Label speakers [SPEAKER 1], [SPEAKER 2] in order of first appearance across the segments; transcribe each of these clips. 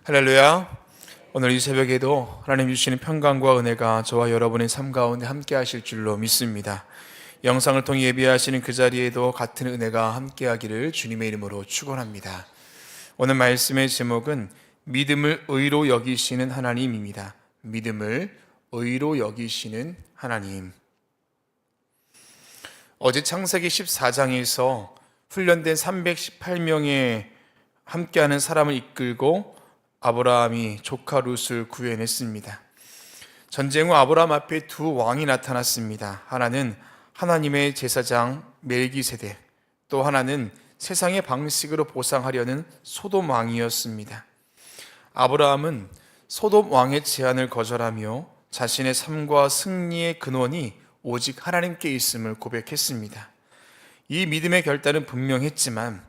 [SPEAKER 1] 할렐루야. 오늘 이 새벽에도 하나님 주시는 평강과 은혜가 저와 여러분의 삶 가운데 함께 하실 줄로 믿습니다. 영상을 통해 예배하시는 그 자리에도 같은 은혜가 함께 하기를 주님의 이름으로 축원합니다. 오늘 말씀의 제목은 믿음을 의로 여기시는 하나님입니다. 믿음을 의로 여기시는 하나님. 어제 창세기 14장에서 훈련된 318명의 함께하는 사람을 이끌고 아브라함이 조카 룻을 구해냈습니다. 전쟁 후 아브라함 앞에 두 왕이 나타났습니다. 하나는 하나님의 제사장 멜기세덱, 또 하나는 세상의 방식으로 보상하려는 소돔 왕이었습니다. 아브라함은 소돔 왕의 제안을 거절하며 자신의 삶과 승리의 근원이 오직 하나님께 있음을 고백했습니다. 이 믿음의 결단은 분명했지만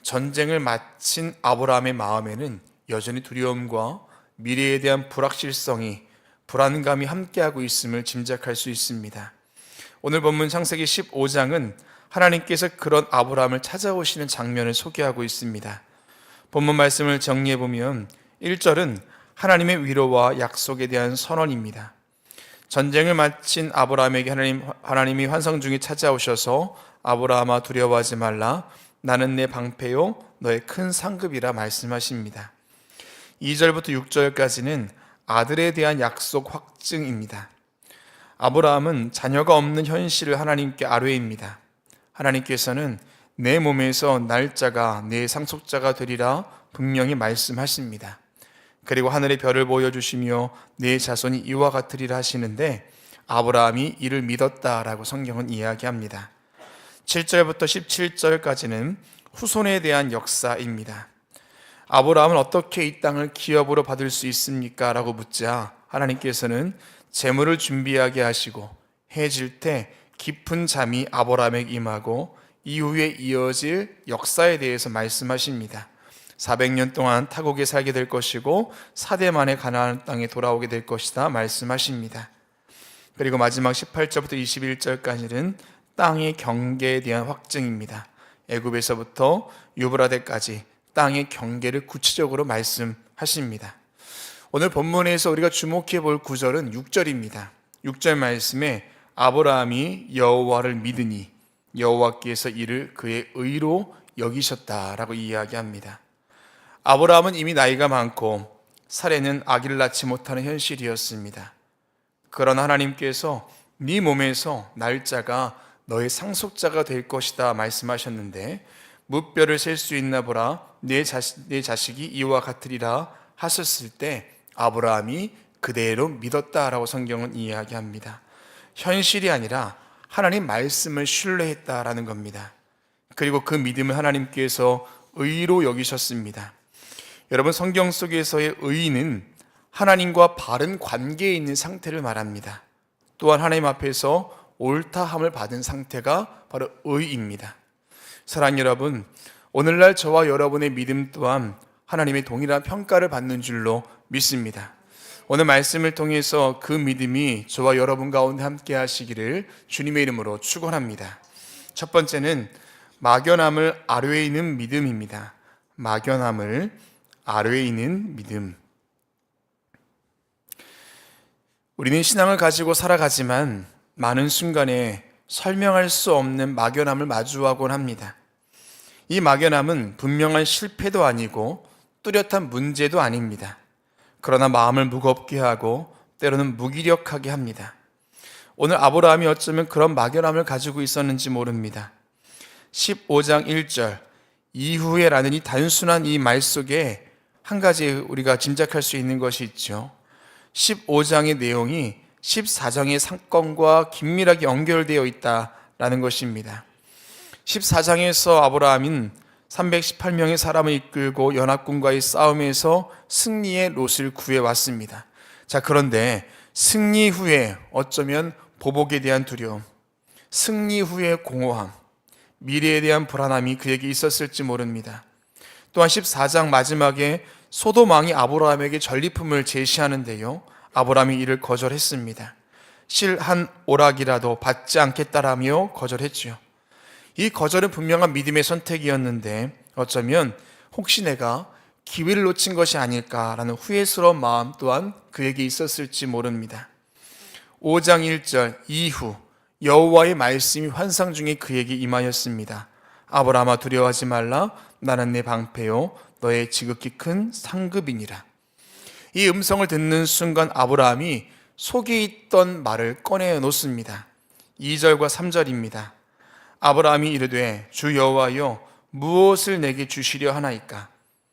[SPEAKER 1] 전쟁을 마친 아브라함의 마음에는 여전히 두려움과 미래에 대한 불확실성이, 불안감이 함께하고 있음을 짐작할 수 있습니다. 오늘 본문 창세기 15장은 하나님께서 그런 아브라함을 찾아오시는 장면을 소개하고 있습니다. 본문 말씀을 정리해보면 1절은 하나님의 위로와 약속에 대한 선언입니다. 전쟁을 마친 아브라함에게 하나님이 환상 중에 찾아오셔서 아브라함아 두려워하지 말라, 나는 내 방패요 너의 큰 상급이라 말씀하십니다. 2절부터 6절까지는 아들에 대한 약속 확증입니다. 아브라함은 자녀가 없는 현실을 하나님께 아뢰입니다. 하나님께서는 내 몸에서 날짜가 내 상속자가 되리라 분명히 말씀하십니다. 그리고 하늘의 별을 보여주시며 내 자손이 이와 같으리라 하시는데 아브라함이 이를 믿었다라고 성경은 이야기합니다. 7절부터 17절까지는 후손에 대한 역사입니다. 아브라함은 어떻게 이 땅을 기업으로 받을 수 있습니까? 라고 묻자 하나님께서는 재물을 준비하게 하시고 해 질 때 깊은 잠이 아브라함에게 임하고 이후에 이어질 역사에 대해서 말씀하십니다. 400년 동안 타국에 살게 될 것이고 4대 만에 가나안 땅에 돌아오게 될 것이다 말씀하십니다. 그리고 마지막 18절부터 21절까지는 땅의 경계에 대한 확증입니다. 애굽에서부터 유브라데까지 땅의 경계를 구체적으로 말씀하십니다. 오늘 본문에서 우리가 주목해 볼 구절은 6절입니다. 6절 말씀에 아브라함이 여호와를 믿으니 여호와께서 이를 그의 의로 여기셨다라고 이야기합니다. 아브라함은 이미 나이가 많고 사례는 아기를 낳지 못하는 현실이었습니다. 그러나 하나님께서 네 몸에서 날짜가 너의 상속자가 될 것이다 말씀하셨는데 무뼈를 셀 수 있나 보라, 내 자식이 이와 같으리라 하셨을 때 아브라함이 그대로 믿었다라고 성경은 이야기합니다. 현실이 아니라 하나님 말씀을 신뢰했다라는 겁니다. 그리고 그 믿음을 하나님께서 의로 여기셨습니다. 여러분, 성경 속에서의 의는 하나님과 바른 관계에 있는 상태를 말합니다. 또한 하나님 앞에서 옳다함을 받은 상태가 바로 의입니다. 사랑하는 여러분, 오늘날 저와 여러분의 믿음 또한 하나님의 동일한 평가를 받는 줄로 믿습니다. 오늘 말씀을 통해서 그 믿음이 저와 여러분 가운데 함께 하시기를 주님의 이름으로 축원합니다. 첫 번째는 막연함을 아뢰이는 믿음입니다. 막연함을 아뢰이는 믿음. 우리는 신앙을 가지고 살아가지만 많은 순간에 설명할 수 없는 막연함을 마주하곤 합니다. 이 막연함은 분명한 실패도 아니고 뚜렷한 문제도 아닙니다. 그러나 마음을 무겁게 하고 때로는 무기력하게 합니다. 오늘 아브라함이 어쩌면 그런 막연함을 가지고 있었는지 모릅니다. 15장 1절 이후에라는 이 단순한 이 말 속에 한 가지 우리가 짐작할 수 있는 것이 있죠. 15장의 내용이 14장의 사건과 긴밀하게 연결되어 있다라는 것입니다. 14장에서 아브라함은 318명의 사람을 이끌고 연합군과의 싸움에서 승리의 롯을 구해왔습니다. 자, 그런데 승리 후에 어쩌면 보복에 대한 두려움, 승리 후의 공허함, 미래에 대한 불안함이 그에게 있었을지 모릅니다. 또한 14장 마지막에 소돔 왕이 아브라함에게 전리품을 제시하는데요, 아브라함이 이를 거절했습니다. 실 한 오락이라도 받지 않겠다라며 거절했죠. 이 거절은 분명한 믿음의 선택이었는데 어쩌면 혹시 내가 기회를 놓친 것이 아닐까라는 후회스러운 마음 또한 그에게 있었을지 모릅니다. 5장 1절 이후 여호와의 말씀이 환상 중에 그에게 임하였습니다. 아브라함아 두려워하지 말라. 나는 내 방패요 너의 지극히 큰 상급이니라. 이 음성을 듣는 순간 아브라함이 속에 있던 말을 꺼내 놓습니다. 2절과 3절입니다. 아브라함이 이르되 주 여호와여 무엇을 내게 주시려 하나이까?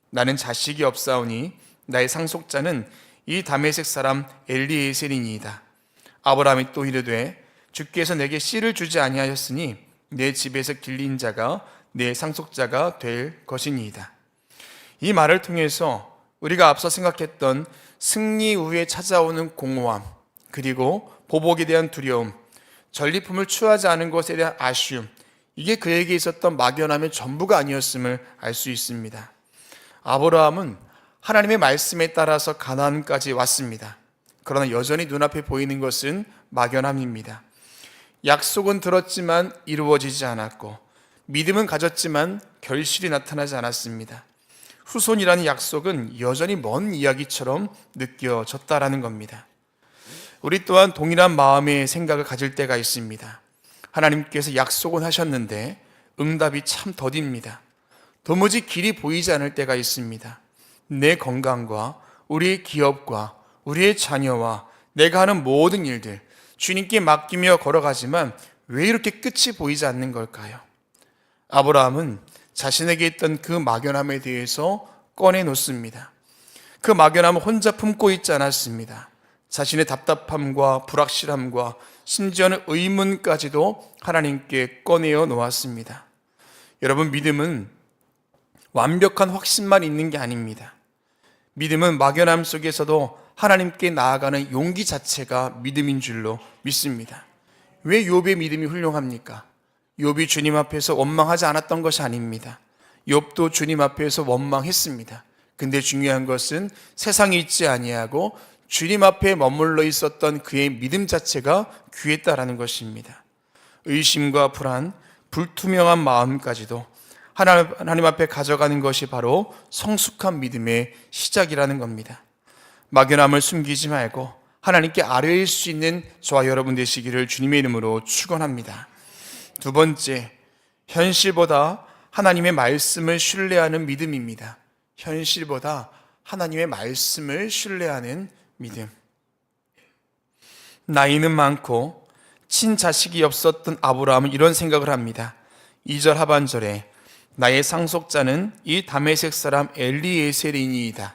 [SPEAKER 1] 나는 자식이 없사오니 나의 상속자는 이 다메섹 사람 엘리에셀이니이다. 아브라함이 또 이르되 주께서 내게 씨를 주지 아니하였으니 내 집에서 길린 자가 내 상속자가 될 것이니이다. 이 말을 통해서 우리가 앞서 생각했던 승리 후에 찾아오는 공허함, 그리고 보복에 대한 두려움, 전리품을 취하지 않은 것에 대한 아쉬움, 이게 그에게 있었던 막연함의 전부가 아니었음을 알 수 있습니다. 아브라함은 하나님의 말씀에 따라서 가나안까지 왔습니다. 그러나 여전히 눈앞에 보이는 것은 막연함입니다. 약속은 들었지만 이루어지지 않았고, 믿음은 가졌지만 결실이 나타나지 않았습니다. 후손이라는 약속은 여전히 먼 이야기처럼 느껴졌다라는 겁니다. 우리 또한 동일한 마음의 생각을 가질 때가 있습니다. 하나님께서 약속은 하셨는데 응답이 참 더딥니다. 도무지 길이 보이지 않을 때가 있습니다. 내 건강과 우리의 기업과 우리의 자녀와 내가 하는 모든 일들 주님께 맡기며 걸어가지만 왜 이렇게 끝이 보이지 않는 걸까요? 아브라함은 자신에게 있던 그 막연함에 대해서 꺼내놓습니다. 그 막연함을 혼자 품고 있지 않았습니다. 자신의 답답함과 불확실함과 심지어는 의문까지도 하나님께 꺼내어 놓았습니다. 여러분, 믿음은 완벽한 확신만 있는 게 아닙니다. 믿음은 막연함 속에서도 하나님께 나아가는 용기 자체가 믿음인 줄로 믿습니다. 왜 욥의 믿음이 훌륭합니까? 욥이 주님 앞에서 원망하지 않았던 것이 아닙니다. 욥도 주님 앞에서 원망했습니다. 근데 중요한 것은 세상에 있지 아니하고 주님 앞에 머물러 있었던 그의 믿음 자체가 귀했다라는 것입니다. 의심과 불안, 불투명한 마음까지도 하나님 앞에 가져가는 것이 바로 성숙한 믿음의 시작이라는 겁니다. 막연함을 숨기지 말고 하나님께 아뢰일 수 있는 저와 여러분 되시기를 주님의 이름으로 축원합니다. 두 번째, 현실보다 하나님의 말씀을 신뢰하는 믿음입니다. 현실보다 하나님의 말씀을 신뢰하는 믿음. 나이는 많고 친자식이 없었던 아브라함은 이런 생각을 합니다. 2절 하반절에 나의 상속자는 이 다메섹 사람 엘리에셀이니이다.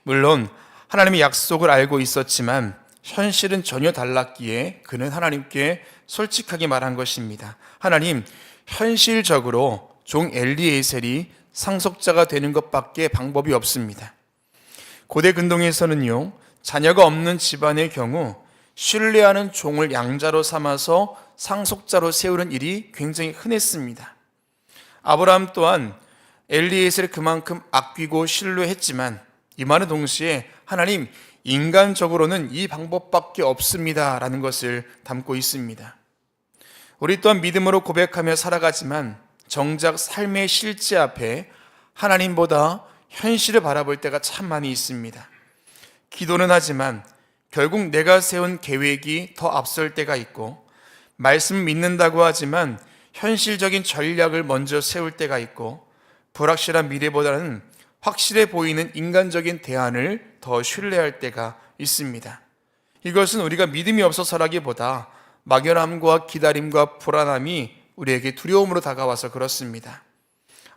[SPEAKER 1] 물론 하나님의 약속을 알고 있었지만 현실은 전혀 달랐기에 그는 하나님께 솔직하게 말한 것입니다. 하나님, 현실적으로 종 엘리에셀이 상속자가 되는 것밖에 방법이 없습니다. 고대 근동에서는요, 자녀가 없는 집안의 경우 신뢰하는 종을 양자로 삼아서 상속자로 세우는 일이 굉장히 흔했습니다. 아브라함 또한 엘리에셀을 그만큼 아끼고 신뢰했지만 이 말은 동시에 하나님, 인간적으로는 이 방법밖에 없습니다 라는 것을 담고 있습니다. 우리 또한 믿음으로 고백하며 살아가지만 정작 삶의 실제 앞에 하나님보다 현실을 바라볼 때가 참 많이 있습니다. 기도는 하지만 결국 내가 세운 계획이 더 앞설 때가 있고, 말씀 믿는다고 하지만 현실적인 전략을 먼저 세울 때가 있고, 불확실한 미래보다는 확실해 보이는 인간적인 대안을 더 신뢰할 때가 있습니다. 이것은 우리가 믿음이 없어서라기보다 막연함과 기다림과 불안함이 우리에게 두려움으로 다가와서 그렇습니다.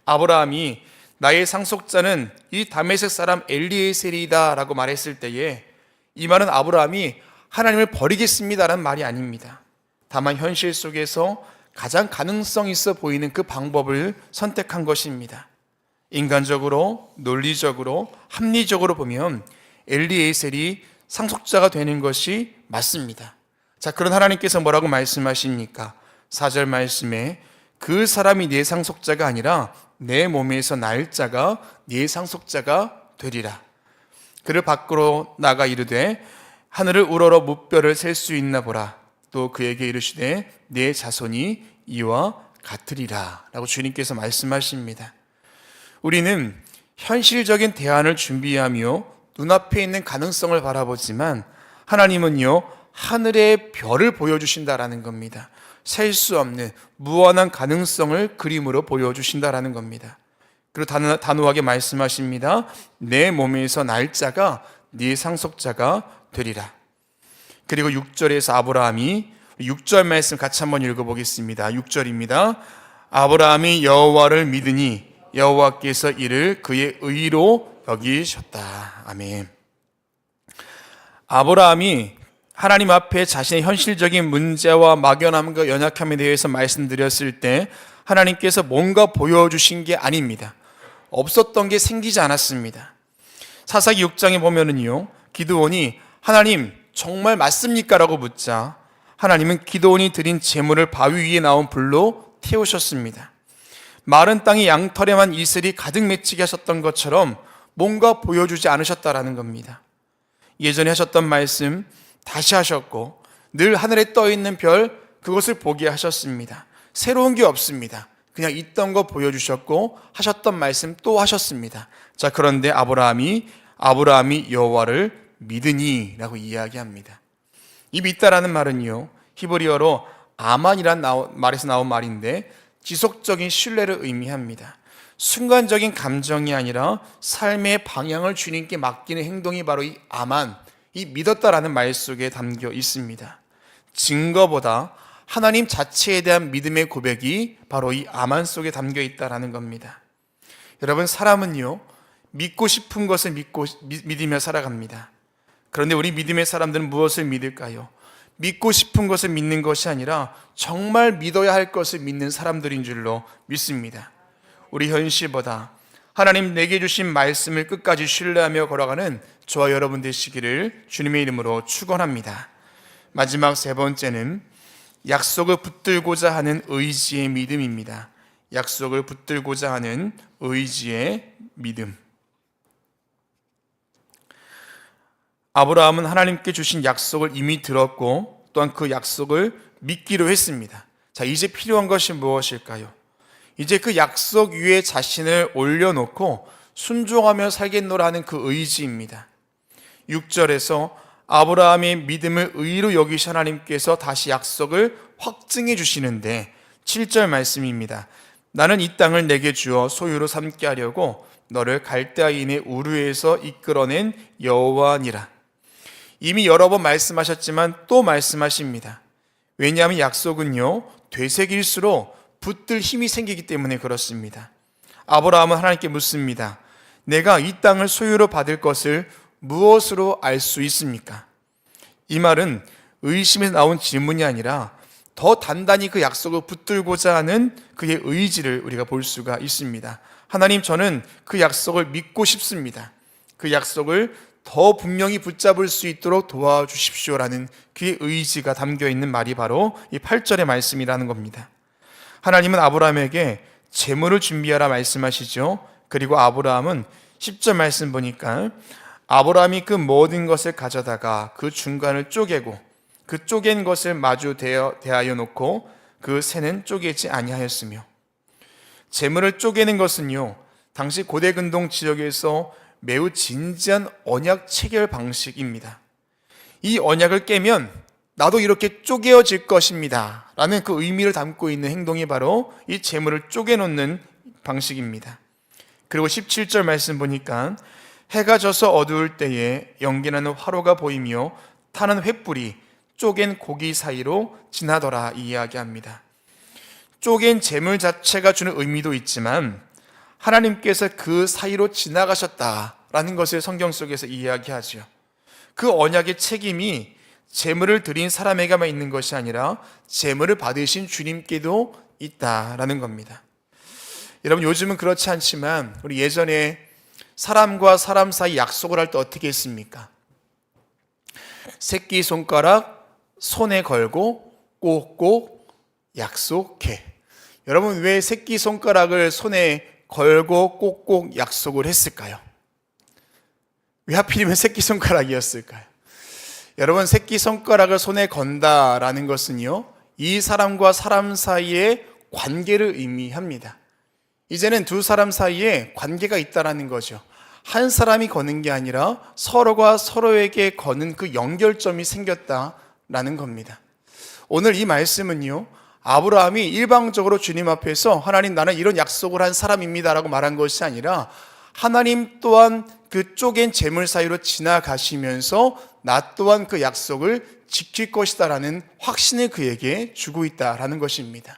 [SPEAKER 1] 아브라함이 나의 상속자는 이 다메섹 사람 엘리에셀이다 라고 말했을 때에 이 말은 아브라함이 하나님을 버리겠습니다라는 말이 아닙니다. 다만 현실 속에서 가장 가능성 있어 보이는 그 방법을 선택한 것입니다. 인간적으로, 논리적으로, 합리적으로 보면 엘리에셀이 상속자가 되는 것이 맞습니다. 자, 그런 하나님께서 뭐라고 말씀하십니까? 4절 말씀에 그 사람이 내 상속자가 아니라 내 몸에서 날 자가 네 상속자가 되리라. 그를 밖으로 나가 이르되 하늘을 우러러 무뼈를 셀 수 있나 보라. 또 그에게 이르시되 내 자손이 이와 같으리라 라고 주님께서 말씀하십니다. 우리는 현실적인 대안을 준비하며 눈앞에 있는 가능성을 바라보지만 하나님은요, 하늘의 별을 보여주신다라는 겁니다. 셀 수 없는 무한한 가능성을 그림으로 보여주신다라는 겁니다. 그리고 단호하게 말씀하십니다. 내 몸에서 날짜가 네 상속자가 되리라. 그리고 6절에서 아브라함이 6절 말씀 같이 한번 읽어보겠습니다. 6절입니다. 아브라함이 여호와를 믿으니 여호와께서 이를 그의 의로 여기셨다. 아멘. 아브라함이 하나님 앞에 자신의 현실적인 문제와 막연함과 연약함에 대해서 말씀드렸을 때 하나님께서 뭔가 보여주신 게 아닙니다. 없었던 게 생기지 않았습니다. 사사기 6장에 보면은요, 기드온이 하나님 정말 맞습니까? 라고 묻자 하나님은 기드온이 드린 제물을 바위 위에 나온 불로 태우셨습니다. 마른 땅의 양털에만 이슬이 가득 맺히게 하셨던 것처럼 뭔가 보여주지 않으셨다라는 겁니다. 예전에 하셨던 말씀 다시 하셨고 늘 하늘에 떠있는 별 그것을 보게 하셨습니다. 새로운 게 없습니다. 그냥 있던 거 보여주셨고 하셨던 말씀 또 하셨습니다. 자, 그런데 아브라함이 여호와를 믿으니 라고 이야기합니다. 이 믿다라는 말은요, 히브리어로 아만이란 말에서 나온 말인데 지속적인 신뢰를 의미합니다. 순간적인 감정이 아니라 삶의 방향을 주님께 맡기는 행동이 바로 이 아만, 이 믿었다라는 말 속에 담겨 있습니다. 증거보다 하나님 자체에 대한 믿음의 고백이 바로 이 아만 속에 담겨 있다라는 겁니다. 여러분, 사람은요, 믿고 싶은 것을 믿으며 살아갑니다. 그런데 우리 믿음의 사람들은 무엇을 믿을까요? 믿고 싶은 것을 믿는 것이 아니라 정말 믿어야 할 것을 믿는 사람들인 줄로 믿습니다. 우리 현실보다 하나님 내게 주신 말씀을 끝까지 신뢰하며 걸어가는 저와 여러분 되시기를 주님의 이름으로 축원합니다. 마지막 세 번째는 약속을 붙들고자 하는 의지의 믿음입니다. 약속을 붙들고자 하는 의지의 믿음. 아브라함은 하나님께 주신 약속을 이미 들었고 또한 그 약속을 믿기로 했습니다. 자, 이제 필요한 것이 무엇일까요? 이제 그 약속 위에 자신을 올려놓고 순종하며 살겠노라는 그 의지입니다. 6절에서 아브라함의 믿음을 의로 여기신 하나님께서 다시 약속을 확증해 주시는데 7절 말씀입니다. 나는 이 땅을 내게 주어 소유로 삼게 하려고 너를 갈대아인의 우르에서 이끌어낸 여호와니라. 이미 여러 번 말씀하셨지만 또 말씀하십니다. 왜냐하면 약속은요, 되새길수록 붙들 힘이 생기기 때문에 그렇습니다. 아브라함은 하나님께 묻습니다. 내가 이 땅을 소유로 받을 것을 무엇으로 알 수 있습니까? 이 말은 의심에서 나온 질문이 아니라 더 단단히 그 약속을 붙들고자 하는 그의 의지를 우리가 볼 수가 있습니다. 하나님, 저는 그 약속을 믿고 싶습니다. 그 약속을 더 분명히 붙잡을 수 있도록 도와주십시오라는 그의 의지가 담겨 있는 말이 바로 이 8절의 말씀이라는 겁니다. 하나님은 아브라함에게 재물을 준비하라 말씀하시죠. 그리고 아브라함은 10절 말씀 보니까 아브라함이 그 모든 것을 가져다가 그 중간을 쪼개고 그 쪼갠 것을 마주 대하여 놓고 그 새는 쪼개지 아니하였으며, 재물을 쪼개는 것은요, 당시 고대 근동 지역에서 매우 진지한 언약 체결 방식입니다. 이 언약을 깨면 나도 이렇게 쪼개어질 것입니다 라는 그 의미를 담고 있는 행동이 바로 이 재물을 쪼개놓는 방식입니다. 그리고 17절 말씀 보니까 해가 져서 어두울 때에 연기나는 화로가 보이며 타는 횃불이 쪼갠 고기 사이로 지나더라 이야기합니다. 쪼갠 재물 자체가 주는 의미도 있지만 하나님께서 그 사이로 지나가셨다라는 것을 성경 속에서 이야기하죠. 그 언약의 책임이 재물을 드린 사람에게만 있는 것이 아니라 재물을 받으신 주님께도 있다라는 겁니다. 여러분, 요즘은 그렇지 않지만 우리 예전에 사람과 사람 사이 약속을 할 때 어떻게 했습니까? 새끼손가락 손에 걸고 꼭꼭 약속해. 여러분, 왜 새끼손가락을 손에 걸고 꼭꼭 약속을 했을까요? 왜 하필이면 새끼손가락이었을까요? 여러분, 새끼손가락을 손에 건다라는 것은요, 이 사람과 사람 사이의 관계를 의미합니다. 이제는 두 사람 사이에 관계가 있다라는 거죠. 한 사람이 거는 게 아니라 서로가 서로에게 거는 그 연결점이 생겼다라는 겁니다. 오늘 이 말씀은요, 아브라함이 일방적으로 주님 앞에서 하나님, 나는 이런 약속을 한 사람입니다라고 말한 것이 아니라 하나님 또한 그 쪼갠 재물 사이로 지나가시면서 나 또한 그 약속을 지킬 것이다라는 확신을 그에게 주고 있다라는 것입니다.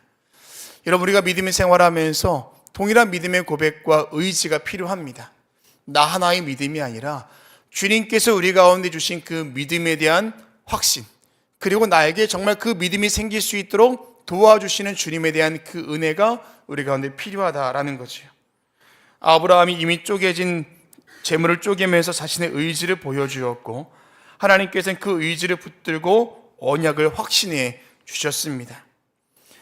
[SPEAKER 1] 여러분, 우리가 믿음의 생활하면서 동일한 믿음의 고백과 의지가 필요합니다. 나 하나의 믿음이 아니라 주님께서 우리 가운데 주신 그 믿음에 대한 확신, 그리고 나에게 정말 그 믿음이 생길 수 있도록 도와주시는 주님에 대한 그 은혜가 우리 가운데 필요하다라는 거지요. 아브라함이 이미 쪼개진 재물을 쪼개면서 자신의 의지를 보여주었고, 하나님께서는 그 의지를 붙들고 언약을 확신해 주셨습니다.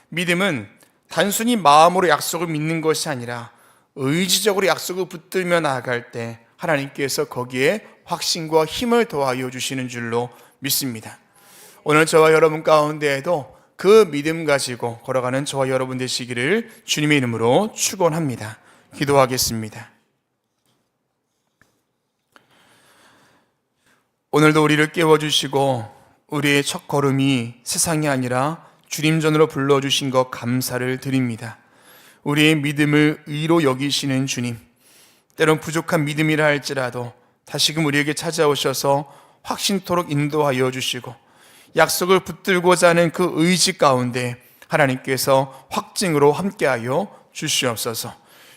[SPEAKER 1] 믿음은 단순히 마음으로 약속을 믿는 것이 아니라 의지적으로 약속을 붙들며 나아갈 때 하나님께서 거기에 확신과 힘을 더하여 주시는 줄로 믿습니다. 오늘 저와 여러분 가운데에도 그 믿음 가지고 걸어가는 저와 여러분 되시기를 주님의 이름으로 축원합니다. 기도하겠습니다. 오늘도 우리를 깨워주시고 우리의 첫 걸음이 세상이 아니라 주님 전으로 불러주신 것 감사를 드립니다. 우리의 믿음을 의로 여기시는 주님, 때론 부족한 믿음이라 할지라도 다시금 우리에게 찾아오셔서 확신토록 인도하여 주시고 약속을 붙들고자 하는 그 의지 가운데 하나님께서 확증으로 함께하여 주시옵소서.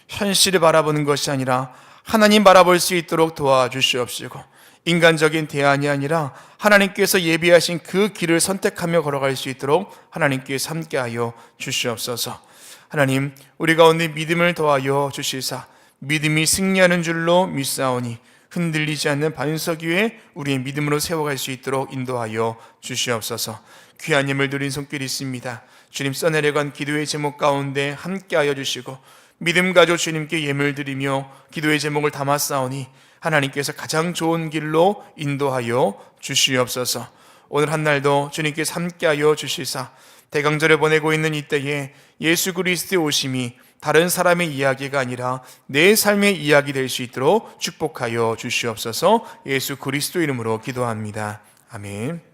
[SPEAKER 1] 현실을 바라보는 것이 아니라 하나님 바라볼 수 있도록 도와주시옵시고, 인간적인 대안이 아니라 하나님께서 예비하신 그 길을 선택하며 걸어갈 수 있도록 하나님께서 함께하여 주시옵소서. 하나님, 우리 가운데 믿음을 더하여 주시사 믿음이 승리하는 줄로 믿사오니 흔들리지 않는 반석 위에 우리의 믿음으로 세워갈 수 있도록 인도하여 주시옵소서. 귀한 예물 드린 손길 있습니다. 주님, 써내려간 기도의 제목 가운데 함께하여 주시고 믿음 가지고 주님께 예물 드리며 기도의 제목을 담았사오니 하나님께서 가장 좋은 길로 인도하여 주시옵소서. 오늘 한 날도 주님께서 함께하여 주시사 대강절을 보내고 있는 이때에 예수 그리스도의 오심이 다른 사람의 이야기가 아니라 내 삶의 이야기 될 수 있도록 축복하여 주시옵소서. 예수 그리스도 이름으로 기도합니다. 아멘.